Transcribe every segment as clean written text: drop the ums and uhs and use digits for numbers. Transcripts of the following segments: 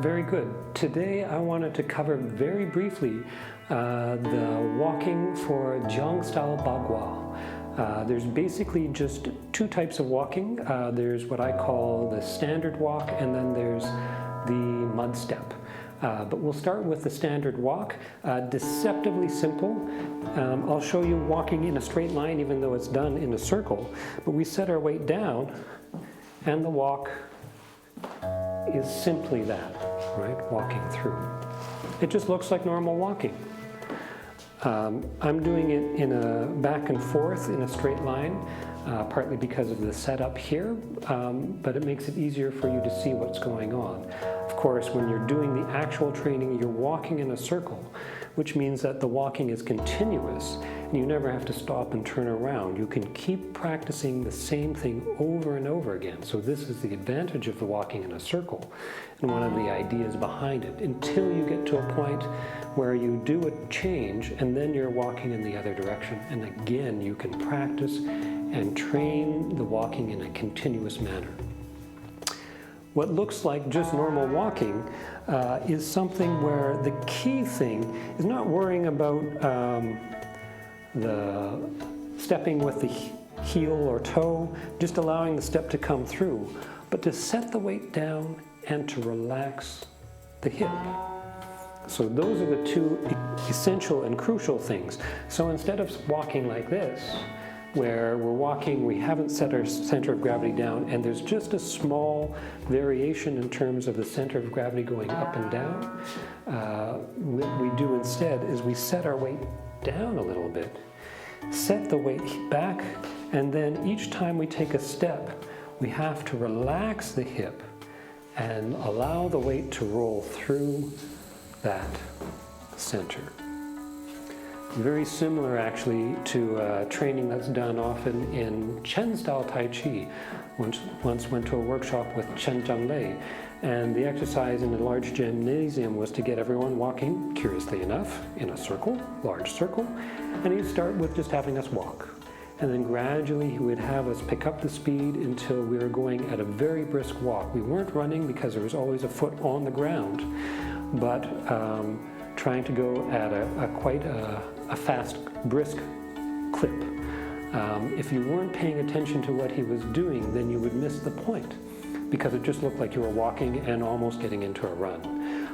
Very good. Today I wanted to cover very briefly the walking for Jiang style Bagua. There's basically just two types of walking. There's what I call the standard walk, and then there's the mud step. But we'll start with the standard walk. Deceptively simple. I'll show you walking in a straight line even though it's done in a circle. But we set our weight down and the walk is simply that, right? Walking through. It just looks like normal walking. I'm doing it in a back and forth in a straight line, partly because of the setup here, but it makes it easier for you to see what's going on. Of course, when you're doing the actual training, you're walking in a circle, which means that the walking is continuous and you never have to stop and turn around. You can keep practicing the same thing over and over again. So this is the advantage of the walking in a circle and one of the ideas behind it, until you get to a point where you do a change and then you're walking in the other direction. And again, you can practice and train the walking in a continuous manner. What looks like just normal walking is something where the key thing is not worrying about the stepping with the heel or toe, just allowing the step to come through, but to set the weight down and to relax the hip. So those are the two essential and crucial things. So instead of walking like this, where we're walking, we haven't set our center of gravity down, and there's just a small variation in terms of the center of gravity going up and down. What we do instead is we set our weight down a little bit, set the weight back, and then each time we take a step, we have to relax the hip and allow the weight to roll through that center. Very similar actually to training that's done often in Chen style Tai Chi. Once went to a workshop with Chen Zhanglei, and the exercise in a large gymnasium was to get everyone walking, curiously enough, in a circle, large circle, and he'd start with just having us walk. And then gradually he would have us pick up the speed until we were going at a very brisk walk. We weren't running because there was always a foot on the ground, but trying to go at quite a fast, brisk clip. If you weren't paying attention to what he was doing, then you would miss the point, because it just looked like you were walking and almost getting into a run.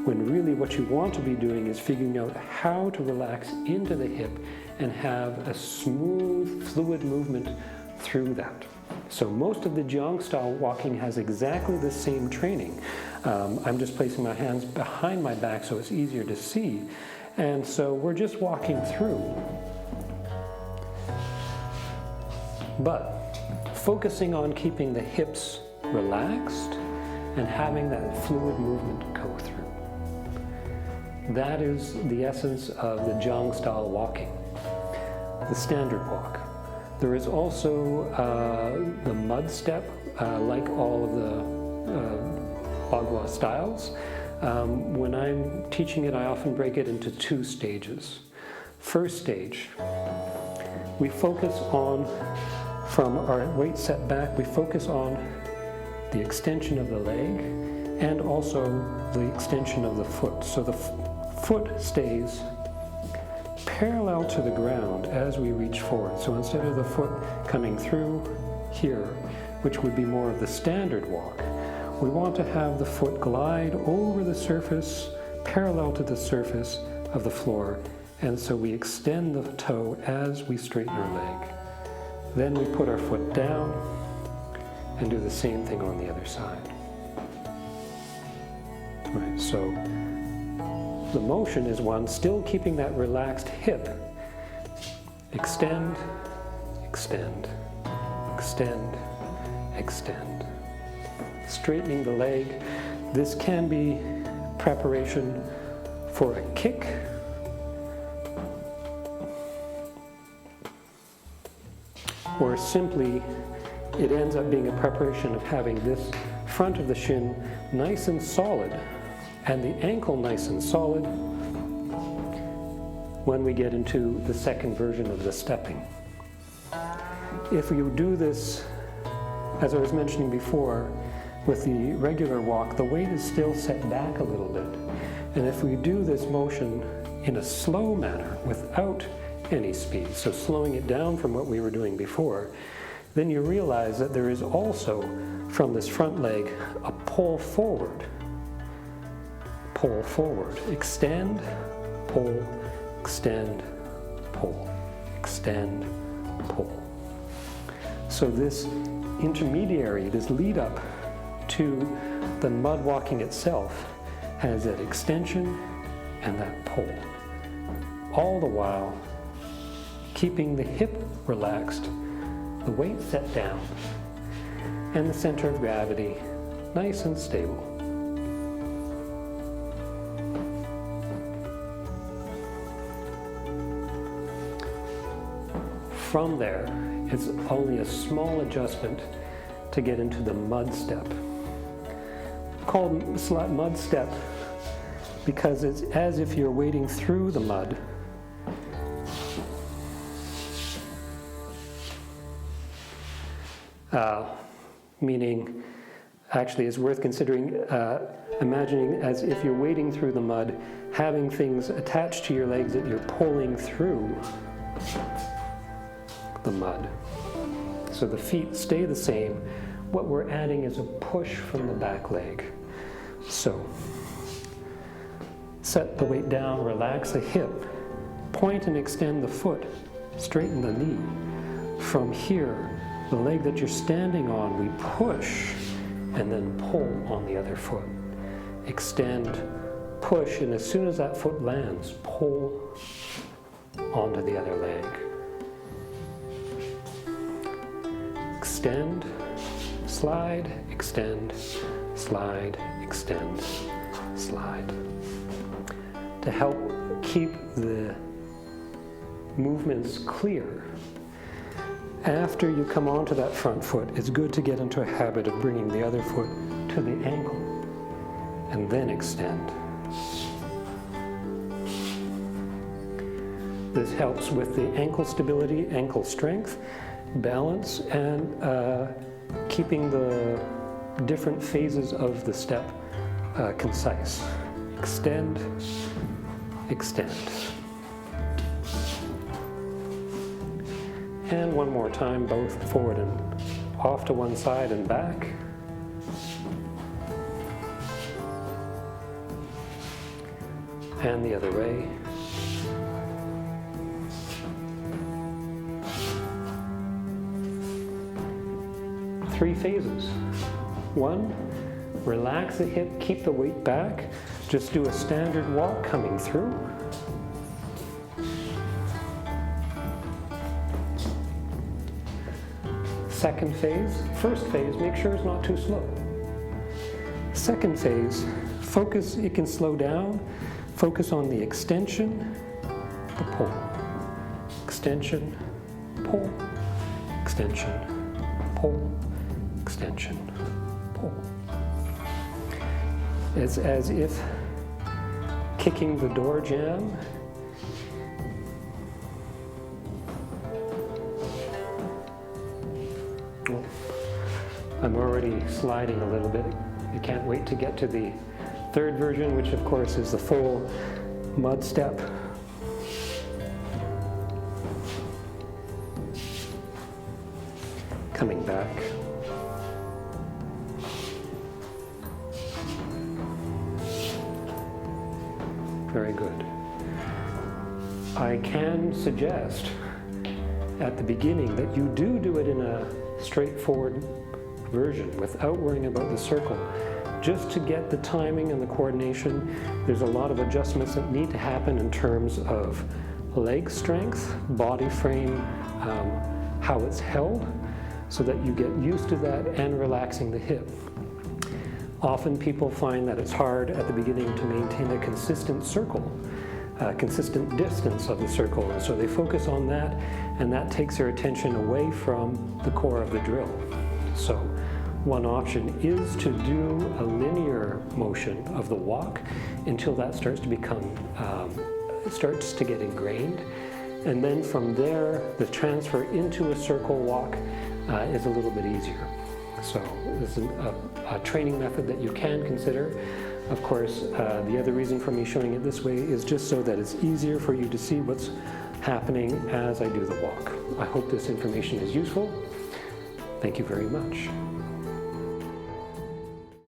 When really what you want to be doing is figuring out how to relax into the hip and have a smooth, fluid movement through that. So most of the Jiang style walking has exactly the same training. I'm just placing my hands behind my back so it's easier to see. And so we're just walking through, but focusing on keeping the hips relaxed and having that fluid movement go through. That is the essence of the Jiang style walking, the standard walk. There is also the mud step, like all of the Bagua styles. When I'm teaching it, I often break it into two stages. First stage, we focus on, from our weight set back, we focus on the extension of the leg and also the extension of the foot. So the foot stays parallel to the ground as we reach forward. So instead of the foot coming through here, which would be more of the standard walk, we want to have the foot glide over the surface, parallel to the surface of the floor, and so we extend the toe as we straighten our leg. Then we put our foot down and do the same thing on the other side. Right, so the motion is one, still keeping that relaxed hip. Extend, extend, extend, extend. Straightening the leg. This can be preparation for a kick, or simply it ends up being a preparation of having this front of the shin nice and solid and the ankle nice and solid when we get into the second version of the stepping. If you do this, as I was mentioning before, with the regular walk, the weight is still set back a little bit. And if we do this motion in a slow manner without any speed, so slowing it down from what we were doing before, then you realize that there is also, from this front leg, a pull forward. Pull forward. Extend, pull, extend, pull, extend, pull. So this intermediary, this lead up to the mud walking itself, has that extension and that pull. All the while keeping the hip relaxed, the weight set down, and the center of gravity nice and stable. From there, it's only a small adjustment to get into the mud step. Called mud step because it's as if you're wading through the mud. Meaning, actually it's worth considering, imagining as if you're wading through the mud, having things attached to your legs that you're pulling through the mud. So the feet stay the same. What we're adding is a push from the back leg. So, set the weight down, relax the hip, point and extend the foot, straighten the knee. From here, the leg that you're standing on, we push and then pull on the other foot. Extend, push, and as soon as that foot lands, pull onto the other leg. Extend, slide, extend, slide, extend, slide. To help keep the movements clear, after you come onto that front foot, it's good to get into a habit of bringing the other foot to the ankle and then extend. This helps with the ankle stability, ankle strength, balance, and keeping the different phases of the step concise. Extend, extend. And one more time, both forward and off to one side and back. And the other way. Three phases. One, relax the hip, keep the weight back. Just do a standard walk coming through. Second phase, first phase, make sure it's not too slow. Second phase, focus, it can slow down. Focus on the extension, the pull. Extension, pull, extension, pull, extension, pull. It's as if kicking the door jamb. I'm already sliding a little bit. I can't wait to get to the third version, which of course is the full mud step. Coming back. Very good. I can suggest at the beginning that you do it in a straightforward version without worrying about the circle. Just to get the timing and the coordination, there's a lot of adjustments that need to happen in terms of leg strength, body frame, how it's held, so that you get used to that and relaxing the hip. Often people find that it's hard at the beginning to maintain a consistent circle, consistent distance of the circle, and so they focus on that, and that takes their attention away from the core of the drill. So one option is to do a linear motion of the walk until that starts to become, starts to get ingrained. And then from there, the transfer into a circle walk is a little bit easier. So this is a training method that you can consider. Of course, the other reason for me showing it this way is just so that it's easier for you to see what's happening as I do the walk. I hope this information is useful. Thank you very much.